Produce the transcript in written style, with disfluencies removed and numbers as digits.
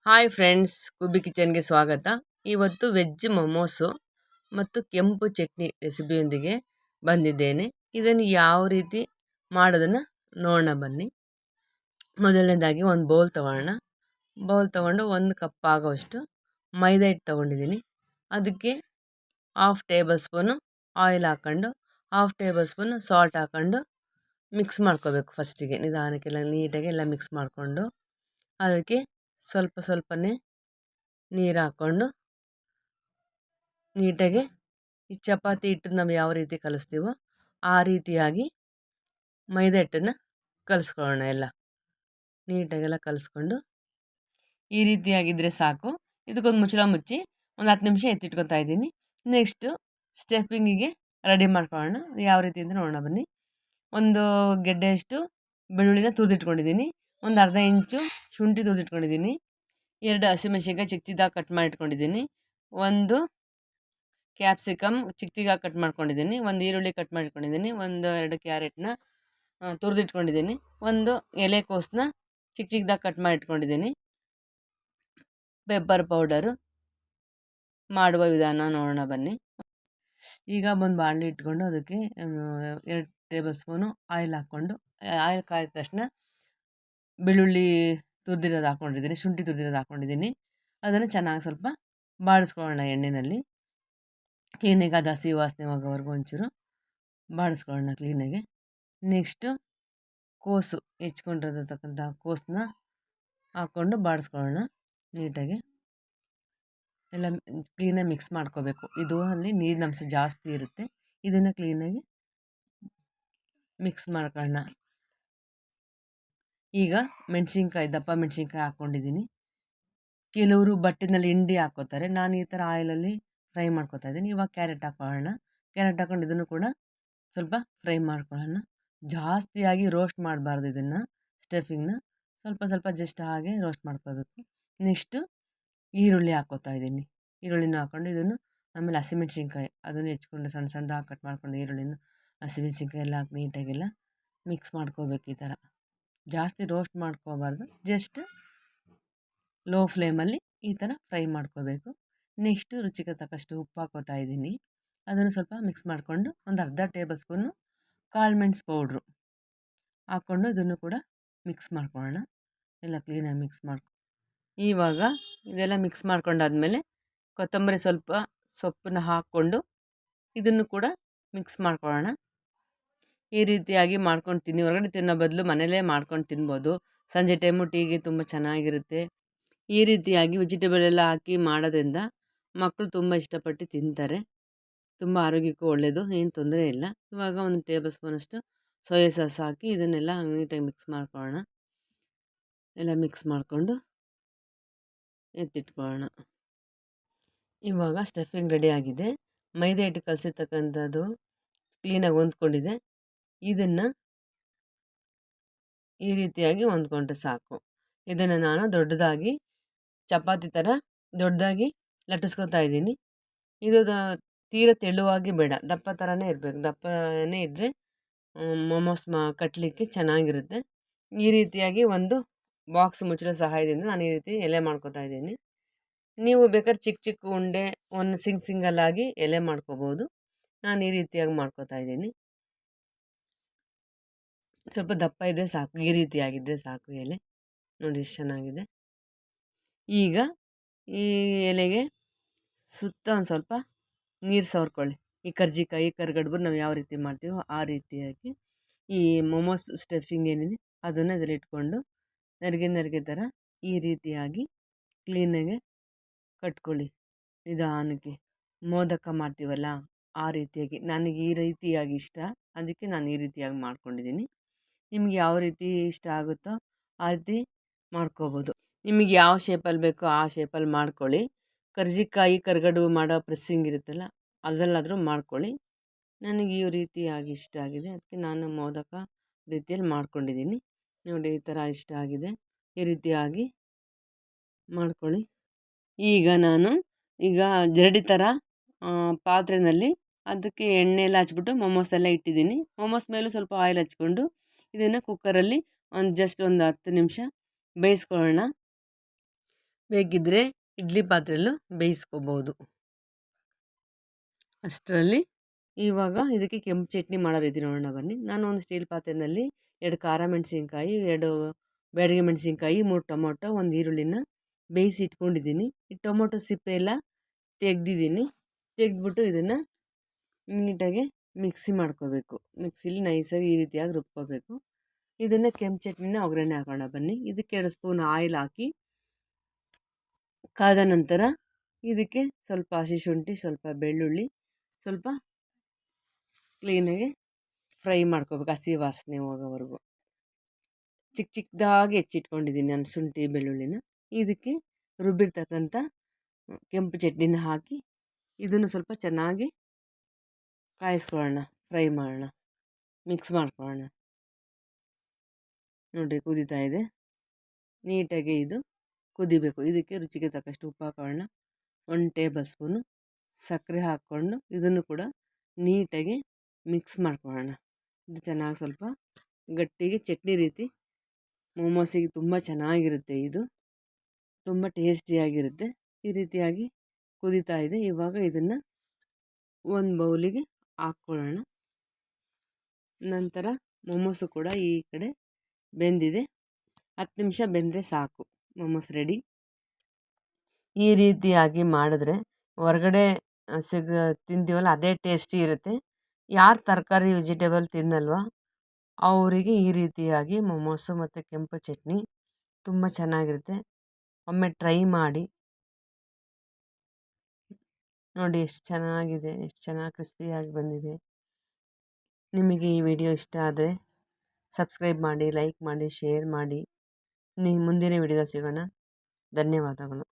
Hi friends, Kubi ಕಿಚನ್ಗೆ ಸ್ವಾಗತ. ಇವತ್ತು veg momos ಮತ್ತು ಕೆಂಪು ಚಟ್ನಿ ರೆಸಿಪಿಯೊಂದಿಗೆ ಬಂದಿದ್ದೇನೆ. ಇದನ್ನು ಯಾವ ರೀತಿ ಮಾಡೋದನ್ನು ನೋಡೋಣ ಬನ್ನಿ. ಮೊದಲನೇದಾಗಿ ಒಂದು ಬೌಲ್ ತೊಗೊಳ್ಳೋಣ. ಬೌಲ್ ತೊಗೊಂಡು 1 ಕಪ್ ಆಗೋಷ್ಟು ಮೈದಾ ಹಿಟ್ಟು ತೊಗೊಂಡಿದ್ದೀನಿ. ಅದಕ್ಕೆ 1/2 ಟೇಬಲ್ ಸ್ಪೂನು ಆಯಿಲ್ ಹಾಕ್ಕೊಂಡು 1/2 ಟೇಬಲ್ ಸ್ಪೂನು ಸಾಲ್ಟ್ ಹಾಕ್ಕೊಂಡು ಮಿಕ್ಸ್ ಮಾಡ್ಕೋಬೇಕು. ಫಸ್ಟಿಗೆ ನಿಧಾನಕ್ಕೆಲ್ಲ ನೀಟಾಗಿ ಎಲ್ಲ ಮಿಕ್ಸ್ ಮಾಡಿಕೊಂಡು ಅದಕ್ಕೆ ಸ್ವಲ್ಪ ಸ್ವಲ್ಪನೇ ನೀರು ಹಾಕ್ಕೊಂಡು ನೀಟಾಗಿ ಈ ಚಪಾತಿ ಹಿಟ್ಟು ನಾವು ಯಾವ ರೀತಿ ಕಲಿಸ್ತೀವೋ ಆ ರೀತಿಯಾಗಿ ಮೈದಾ ಹಿಟ್ಟನ್ನು ಕಲಿಸ್ಕೊಳ್ಳೋಣ. ಎಲ್ಲ ನೀಟಾಗೆಲ್ಲ ಕಲಿಸ್ಕೊಂಡು ಈ ರೀತಿಯಾಗಿದ್ದರೆ ಸಾಕು. ಇದಕ್ಕೊಂದು ಮುಚ್ಚಳ ಮುಚ್ಚಿ ಒಂದು 10 ನಿಮಿಷ ಎತ್ತಿಟ್ಕೊತಾ ಇದ್ದೀನಿ. ನೆಕ್ಸ್ಟು ಸ್ಟಫಿಂಗಿಗೆ ರೆಡಿ ಮಾಡ್ಕೊಳ್ಳೋಣ. ಯಾವ ರೀತಿ ಅಂತ ನೋಡೋಣ ಬನ್ನಿ. ಒಂದು ಗೆಡ್ಡೆಯಷ್ಟು ಬೆಳ್ಳುಳ್ಳಿನ ತುರಿದಿಟ್ಕೊಂಡಿದ್ದೀನಿ. ಒಂದು ಅರ್ಧ ಇಂಚು ಶುಂಠಿ ತುರಿದಿಟ್ಕೊಂಡಿದ್ದೀನಿ. 2 ಹಸಿಮೆಣಸಿನ್ಕಾಯಿ ಚಿಕ್ಕ ಚಿಕ್ಕದಾಗಿ ಕಟ್ ಮಾಡಿ ಇಟ್ಕೊಂಡಿದ್ದೀನಿ. ಒಂದು ಕ್ಯಾಪ್ಸಿಕಮ್ ಚಿಕ್ಕ ಚಿಕ್ಕದಾಗಿ ಕಟ್ ಮಾಡ್ಕೊಂಡಿದ್ದೀನಿ. ಒಂದು ಈರುಳ್ಳಿ ಕಟ್ ಮಾಡಿ ಇಟ್ಕೊಂಡಿದ್ದೀನಿ. 2 ಕ್ಯಾರೆಟ್ನ ತುರಿದಿಟ್ಕೊಂಡಿದ್ದೀನಿ. ಒಂದು ಎಲೆಕೋಸನ್ನ ಚಿಕ್ಕ ಚಿಕ್ಕದಾಗಿ ಕಟ್ ಮಾಡಿ ಇಟ್ಕೊಂಡಿದ್ದೀನಿ. ಪೆಪ್ಪರ್ ಪೌಡರು ಮಾಡುವ ವಿಧಾನ ನೋಡೋಣ ಬನ್ನಿ. ಈಗ ಒಂದು ಬಾಣಲಿ ಇಟ್ಕೊಂಡು ಅದಕ್ಕೆ 2 ಟೇಬಲ್ ಸ್ಪೂನು ಆಯಿಲ್ ಹಾಕ್ಕೊಂಡು ಆಯಿಲ್ ಕಾಯ್ದ ತಕ್ಷಣ ಬೆಳ್ಳುಳ್ಳಿ ತುರಿದಿರೋದು ಹಾಕ್ಕೊಂಡಿದ್ದೀನಿ, ಶುಂಠಿ ತುರಿದಿರೋದು ಹಾಕ್ಕೊಂಡಿದ್ದೀನಿ. ಅದನ್ನು ಚೆನ್ನಾಗಿ ಸ್ವಲ್ಪ ಬಾಡಿಸ್ಕೊಳ್ಳೋಣ ಎಣ್ಣೆಯಲ್ಲಿ. ಕ್ಲೀನಾಗಿ ಅದು ಹಸಿ ವಾಸನೆ ಹೋಗೋವರೆಗೂ ಒಂಚೂರು ಬಾಡಿಸ್ಕೊಳ್ಳೋಣ ಕ್ಲೀನಾಗಿ. ನೆಕ್ಸ್ಟು ಕೋಸು ಹೆಚ್ಕೊಂಡಿರತಕ್ಕಂಥ ಕೋಸನ್ನ ಹಾಕ್ಕೊಂಡು ಬಾಡಿಸ್ಕೊಳ್ಳೋಣ ನೀಟಾಗಿ. ಎಲ್ಲ ಕ್ಲೀನಾಗಿ ಮಿಕ್ಸ್ ಮಾಡ್ಕೋಬೇಕು. ಇದು ಅಲ್ಲಿ ನೀರಿನ ಅಂಶ ಜಾಸ್ತಿ ಇರುತ್ತೆ. ಇದನ್ನು ಕ್ಲೀನಾಗಿ ಮಿಕ್ಸ್ ಮಾಡ್ಕೊಳ್ಳೋಣ. ಈಗ ಮೆಣಸಿನ್ಕಾಯಿ ದಪ್ಪ ಮೆಣಸಿನ್ಕಾಯಿ ಹಾಕ್ಕೊಂಡಿದ್ದೀನಿ. ಕೆಲವರು ಬಟ್ಟೆನಲ್ಲಿ ಹಿಂಡಿ ಹಾಕ್ಕೋತಾರೆ. ನಾನು ಈ ಥರ ಆಯಿಲಲ್ಲಿ ಫ್ರೈ ಮಾಡ್ಕೊತಾ ಇದ್ದೀನಿ. ಇವಾಗ ಕ್ಯಾರೆಟ್ ಹಾಕ್ಕೊಳ್ಳೋಣ. ಕ್ಯಾರೆಟ್ ಹಾಕ್ಕೊಂಡು ಇದನ್ನು ಕೂಡ ಸ್ವಲ್ಪ ಫ್ರೈ ಮಾಡ್ಕೊಳ್ಳೋಣ. ಜಾಸ್ತಿಯಾಗಿ ರೋಸ್ಟ್ ಮಾಡಬಾರ್ದು ಇದನ್ನು, ಸ್ಟಫಿಂಗ್ನ ಸ್ವಲ್ಪ ಸ್ವಲ್ಪ ಜಸ್ಟ್ ಹಾಗೆ ರೋಸ್ಟ್ ಮಾಡ್ಕೋಬೇಕು. ನೆಕ್ಸ್ಟು ಈರುಳ್ಳಿ ಹಾಕ್ಕೋತಾ ಇದ್ದೀನಿ. ಈರುಳ್ಳಿನ ಹಾಕ್ಕೊಂಡು ಇದನ್ನು ಆಮೇಲೆ ಹಸಿಮೆಣ್ಸಿನ್ಕಾಯಿ ಅದನ್ನು ಹೆಚ್ಕೊಂಡು ಸಣ್ಣ ಸಣ್ಣದಾಗಿ ಕಟ್ ಮಾಡ್ಕೊಂಡು ಈರುಳ್ಳಿನ ಹಸಿಮೆಣ್ಸಿನ್ಕಾಯಿ ಎಲ್ಲ ಹಾಕಿ ನೀಟಾಗೆಲ್ಲ ಮಿಕ್ಸ್ ಮಾಡ್ಕೋಬೇಕು. ಈ ಥರ ಜಾಸ್ತಿ ರೋಸ್ಟ್ ಮಾಡ್ಕೋಬಾರ್ದು, ಜಸ್ಟ್ ಲೋ ಫ್ಲೇಮಲ್ಲಿ ಈ ಥರ ಫ್ರೈ ಮಾಡ್ಕೋಬೇಕು. ನೆಕ್ಸ್ಟು ರುಚಿಗೆ ತಕ್ಕಷ್ಟು ಉಪ್ಪು ಹಾಕ್ಕೋತಾ ಇದ್ದೀನಿ. ಅದನ್ನು ಸ್ವಲ್ಪ ಮಿಕ್ಸ್ ಮಾಡಿಕೊಂಡು ಒಂದು ಅರ್ಧ ಟೇಬಲ್ ಸ್ಪೂನು ಕಾಳು ಮೆಣಸು ಪೌಡ್ರು ಹಾಕ್ಕೊಂಡು ಇದನ್ನು ಕೂಡ ಮಿಕ್ಸ್ ಮಾಡ್ಕೊಳ್ಳೋಣ. ಎಲ್ಲ ಕ್ಲೀನಾಗಿ ಮಿಕ್ಸ್ ಇವಾಗ ಇದೆಲ್ಲ ಮಿಕ್ಸ್ ಮಾಡ್ಕೊಂಡಾದ್ಮೇಲೆ ಕೊತ್ತಂಬರಿ ಸ್ವಲ್ಪ ಸೊಪ್ಪನ್ನ ಹಾಕ್ಕೊಂಡು ಇದನ್ನು ಕೂಡ ಮಿಕ್ಸ್ ಮಾಡ್ಕೊಳ್ಳೋಣ. ಈ ರೀತಿಯಾಗಿ ಮಾಡ್ಕೊಂಡು ತಿನ್ನಿ. ಹೊರಗಡೆ ತಿನ್ನೋ ಬದಲು ಮನೇಲೇ ಮಾಡ್ಕೊಂಡು ತಿನ್ಬೋದು. ಸಂಜೆ ಟೈಮು ಟೀಗೆ ತುಂಬ ಚೆನ್ನಾಗಿರುತ್ತೆ. ಈ ರೀತಿಯಾಗಿ ವೆಜಿಟೇಬಲ್ ಎಲ್ಲ ಹಾಕಿ ಮಾಡೋದ್ರಿಂದ ಮಕ್ಕಳು ತುಂಬ ಇಷ್ಟಪಟ್ಟು ತಿಂತಾರೆ. ತುಂಬ ಆರೋಗ್ಯಕ್ಕೂ ಒಳ್ಳೆಯದು, ಏನು ತೊಂದರೆ ಇಲ್ಲ. ಇವಾಗ ಒಂದು ಟೇಬಲ್ ಸ್ಪೂನಷ್ಟು ಸೋಯಾ ಸಾಸ್ ಹಾಕಿ ಇದನ್ನೆಲ್ಲ ನೀಟಾಗಿ ಮಿಕ್ಸ್ ಮಾಡ್ಕೊಳ್ಳೋಣ. ಎಲ್ಲ ಮಿಕ್ಸ್ ಮಾಡಿಕೊಂಡು ಎತ್ತಿಟ್ಕೊಳ್ಳೋಣ. ಇವಾಗ ಸ್ಟಫಿಂಗ್ ರೆಡಿ ಆಗಿದೆ. ಮೈದಾ ಹಿಟ್ಟು ಕಲಸಿರ್ತಕ್ಕಂಥದ್ದು ಕ್ಲೀನಾಗಿ ಹೊಂದ್ಕೊಂಡಿದೆ. ಇದನ್ನು ಈ ರೀತಿಯಾಗಿ ಹೊಂದ್ಕೊಂಡ್ರೆ ಸಾಕು. ಇದನ್ನು ನಾನು ದೊಡ್ಡದಾಗಿ ಚಪಾತಿ ಥರ ದೊಡ್ಡದಾಗಿ ಲಟ್ಟಿಸ್ಕೊತಾ ಇದ್ದೀನಿ. ಇದು ತೀರ ತೆಳುವಾಗಿ ಬೇಡ, ದಪ್ಪ ಥರನೇ ಇರಬೇಕು. ದಪ್ಪನೇ ಇದ್ದರೆ ಮೊಮೋಸ್ ಕಟ್ಟಲಿಕ್ಕೆ ಚೆನ್ನಾಗಿರುತ್ತೆ. ಈ ರೀತಿಯಾಗಿ ಒಂದು ಬಾಕ್ಸ್ ಮುಚ್ಚಳ ಸಹಾಯದಿಂದ ನಾನು ಈ ರೀತಿ ಎಲೆ ಮಾಡ್ಕೊತಾ ಇದ್ದೀನಿ. ನೀವು ಬೇಕಾದ್ರೆ ಚಿಕ್ಕ ಚಿಕ್ಕ ಉಂಡೆ ಒಂದು ಸಿಂಗಲ್ಲಾಗಿ ಎಲೆ ಮಾಡ್ಕೋಬೋದು. ನಾನು ಈ ರೀತಿಯಾಗಿ ಮಾಡ್ಕೊತಾ ಇದ್ದೀನಿ. ಸ್ವಲ್ಪ ದಪ್ಪ ಇದ್ದರೆ ಸಾಕು, ಈ ರೀತಿಯಾಗಿದ್ದರೆ ಸಾಕು ಎಲೆ. ನೋಡಿ ಎಷ್ಟು ಚೆನ್ನಾಗಿದೆ. ಈಗ ಈ ಎಲೆಗೆ ಸುತ್ತ ಒಂದು ಸ್ವಲ್ಪ ನೀರು ಸವರ್ಕೊಳ್ಳಿ. ಈ ಕರ್ಜಿಕಾಯಿ ಕರಿಗಡುಬು ನಾವು ಯಾವ ರೀತಿ ಮಾಡ್ತೀವೋ ಆ ರೀತಿಯಾಗಿ ಈ ಮೊಮೋಸ್ ಸ್ಟಫಿಂಗ್ ಏನಿದೆ ಅದನ್ನು ಅದರಲ್ಲಿ ಇಟ್ಕೊಂಡು ನೆರಿಗೆ ಥರ ಈ ರೀತಿಯಾಗಿ ಕ್ಲೀನಾಗಿ ಕಟ್ಕೊಳ್ಳಿ ನಿಧಾನಕ್ಕೆ. ಮೋದಕ ಮಾಡ್ತೀವಲ್ಲ ಆ ರೀತಿಯಾಗಿ. ನನಗೆ ಈ ರೀತಿಯಾಗಿ ಇಷ್ಟ, ಅದಕ್ಕೆ ನಾನು ಈ ರೀತಿಯಾಗಿ ಮಾಡ್ಕೊಂಡಿದ್ದೀನಿ. ನಿಮ್ಗೆ ಯಾವ ರೀತಿ ಇಷ್ಟ ಆಗುತ್ತೋ ಆ ರೀತಿ ಮಾಡ್ಕೋಬೋದು. ನಿಮಗೆ ಯಾವ ಶೇಪಲ್ಲಿ ಬೇಕೋ ಆ ಶೇಪಲ್ಲಿ ಮಾಡ್ಕೊಳ್ಳಿ. ಕರ್ಜಿಕಾಯಿ ಕರಿಗಡುಬು ಮಾಡೋ ಪ್ರೆಸ್ಸಿಂಗ್ ಇರುತ್ತಲ್ಲ ಅದರಲ್ಲಾದರೂ ಮಾಡ್ಕೊಳ್ಳಿ. ನನಗೆ ಈ ರೀತಿಯಾಗಿ ಇಷ್ಟ ಆಗಿದೆ, ಅದಕ್ಕೆ ನಾನು ಮೋದಕ ರೀತಿಯಲ್ಲಿ ಮಾಡ್ಕೊಂಡಿದ್ದೀನಿ. ನೋಡಿ ಈ ಥರ ಇಷ್ಟ ಆಗಿದೆ. ಈ ರೀತಿಯಾಗಿ ಮಾಡ್ಕೊಳ್ಳಿ. ಈಗ ನಾನು ಜರಡಿ ಥರ ಪಾತ್ರೆಯಲ್ಲಿ ಅದಕ್ಕೆ ಎಣ್ಣೆ ಎಲ್ಲ ಹಚ್ಬಿಟ್ಟು ಮೊಮೋಸ್ ಎಲ್ಲ ಇಟ್ಟಿದ್ದೀನಿ. ಮೊಮೋಸ್ ಮೇಲೂ ಸ್ವಲ್ಪ ಆಯಿಲ್ ಹಚ್ಕೊಂಡು ಇದನ್ನು ಕುಕ್ಕರಲ್ಲಿ ಜಸ್ಟ್ ಒಂದು 10 ನಿಮಿಷ ಬೇಯಿಸ್ಕೊಳ್ಳೋಣ. ಬೇಕಿದ್ದರೆ ಇಡ್ಲಿ ಪಾತ್ರೆಯಲ್ಲೂ ಬೇಯಿಸ್ಕೋಬೋದು. ಅಷ್ಟರಲ್ಲಿ ಇವಾಗ ಇದಕ್ಕೆ ಕೆಂಪು ಚಟ್ನಿ ಮಾಡೋ ರೀತಿ ನೋಡೋಣ ಬನ್ನಿ. ನಾನು ಒಂದು ಸ್ಟೀಲ್ ಪಾತ್ರೆಯಲ್ಲಿ 2 ಖಾರ ಮೆಣಸಿನ್ಕಾಯಿ, 2 ಬ್ಯಾಡಗಿ ಮೆಣಸಿನ್ಕಾಯಿ, 3 ಟೊಮೊಟೊ, 1 ಈರುಳ್ಳಿನ ಬೇಯಿಸಿ ಇಟ್ಕೊಂಡಿದ್ದೀನಿ. ಈ ಟೊಮೊಟೊ ಸಿಪ್ಪೆ ಎಲ್ಲ ತೆಗೆದಿದ್ದೀನಿ. ತೆಗೆದ್ಬಿಟ್ಟು ಇದನ್ನು ನೀಟಾಗಿ ಮಿಕ್ಸಿ ಮಾಡ್ಕೋಬೇಕು. ಮಿಕ್ಸಿಲಿ ನೈಸಾಗಿ ಈ ರೀತಿಯಾಗಿ ರುಬ್ಕೋಬೇಕು. ಇದನ್ನು ಕೆಂಪು ಚಟ್ನಿನ ಒಗ್ಗರಣೆ ಹಾಕೋಣ ಬನ್ನಿ. ಇದಕ್ಕೆ 2 ಸ್ಪೂನ್ ಆಯಿಲ್ ಹಾಕಿ ಕಾದ ನಂತರ ಇದಕ್ಕೆ ಸ್ವಲ್ಪ ಹಸಿ ಶುಂಠಿ, ಸ್ವಲ್ಪ ಬೆಳ್ಳುಳ್ಳಿ, ಸ್ವಲ್ಪ ಕ್ಲೀನಾಗಿ ಫ್ರೈ ಮಾಡ್ಕೋಬೇಕು ಹಸಿ ವಾಸನೆ ಹೋಗೋವರೆಗೂ. ಚಿಕ್ಕ ಚಿಕ್ಕದಾಗಿ ಹೆಚ್ಚಿಟ್ಕೊಂಡಿದ್ದೀನಿ ನಾನು ಶುಂಠಿ ಬೆಳ್ಳುಳ್ಳಿನ. ಇದಕ್ಕೆ ರುಬ್ಬಿರ್ತಕ್ಕಂಥ ಕೆಂಪು ಚಟ್ನಿನ ಹಾಕಿ ಇದನ್ನು ಸ್ವಲ್ಪ ಚೆನ್ನಾಗಿ ಕಾಯಿಸ್ಕೊಳ್ಳೋಣ, ಫ್ರೈ ಮಾಡೋಣ, ಮಿಕ್ಸ್ ಮಾಡ್ಕೊಳ್ಳೋಣ. ನೋಡಿರಿ ಕುದೀತಾ ಇದೆ. ನೀಟಾಗಿ ಇದು ಕುದಿಬೇಕು. ಇದಕ್ಕೆ ರುಚಿಗೆ ತಕ್ಕಷ್ಟು ಉಪ್ಪು ಹಾಕೊಳ್ಳೋಣ. 1 ಟೇಬಲ್ ಸ್ಪೂನು ಸಕ್ಕರೆ ಹಾಕ್ಕೊಂಡು ಇದನ್ನು ಕೂಡ ನೀಟಾಗಿ ಮಿಕ್ಸ್ ಮಾಡ್ಕೊಳ್ಳೋಣ. ಇದು ಚೆನ್ನಾಗಿ ಸ್ವಲ್ಪ ಗಟ್ಟಿಗೆ ಚಟ್ನಿ ರೀತಿ ಮೋಮೋಸಿಗೆ ತುಂಬ ಚೆನ್ನಾಗಿರುತ್ತೆ. ಇದು ತುಂಬ ಟೇಸ್ಟಿಯಾಗಿರುತ್ತೆ. ಈ ರೀತಿಯಾಗಿ ಕುದೀತಾ ಇದೆ. ಇವಾಗ ಇದನ್ನು ಒಂದು ಬೌಲಿಗೆ ಹಾಕ್ಕೊಳ್ಳೋಣ. ನಂತರ ಮೋಮೋಸು ಕೂಡ ಈ ಕಡೆ ಬೆಂದಿದೆ. 10 ನಿಮಿಷ ಬೆಂದರೆ ಸಾಕು, ಮೋಮೋಸ್ ರೆಡಿ. ಈ ರೀತಿಯಾಗಿ ಮಾಡಿದ್ರೆ ಹೊರಗಡೆ ತಿಂತೀವಲ್ಲ ಅದೇ ಟೇಸ್ಟಿ ಇರುತ್ತೆ. ಯಾರು ತರಕಾರಿ ವೆಜಿಟೇಬಲ್ ತಿನ್ನಲ್ವೋ ಅವರಿಗೆ ಈ ರೀತಿಯಾಗಿ ಮೋಮೋಸು ಮತ್ತು ಕೆಂಪು ಚಟ್ನಿ ತುಂಬ ಚೆನ್ನಾಗಿರುತ್ತೆ. ಒಮ್ಮೆ ಟ್ರೈ ಮಾಡಿ ನೋಡಿ ಎಷ್ಟು ಚೆನ್ನಾಗಿದೆ, ಎಷ್ಟು ಚೆನ್ನಾಗಿ ಕ್ರಿಸ್ಪಿಯಾಗಿ ಬಂದಿದೆ. ನಿಮಗೆ ಈ ವಿಡಿಯೋ ಇಷ್ಟ ಆದರೆ ಸಬ್ಸ್ಕ್ರೈಬ್ ಮಾಡಿ, ಲೈಕ್ ಮಾಡಿ, ಶೇರ್ ಮಾಡಿ. ಮುಂದಿನ ವಿಡಿಯೋದಲ್ಲಿ ಸಿಗೋಣ. ಧನ್ಯವಾದಗಳು.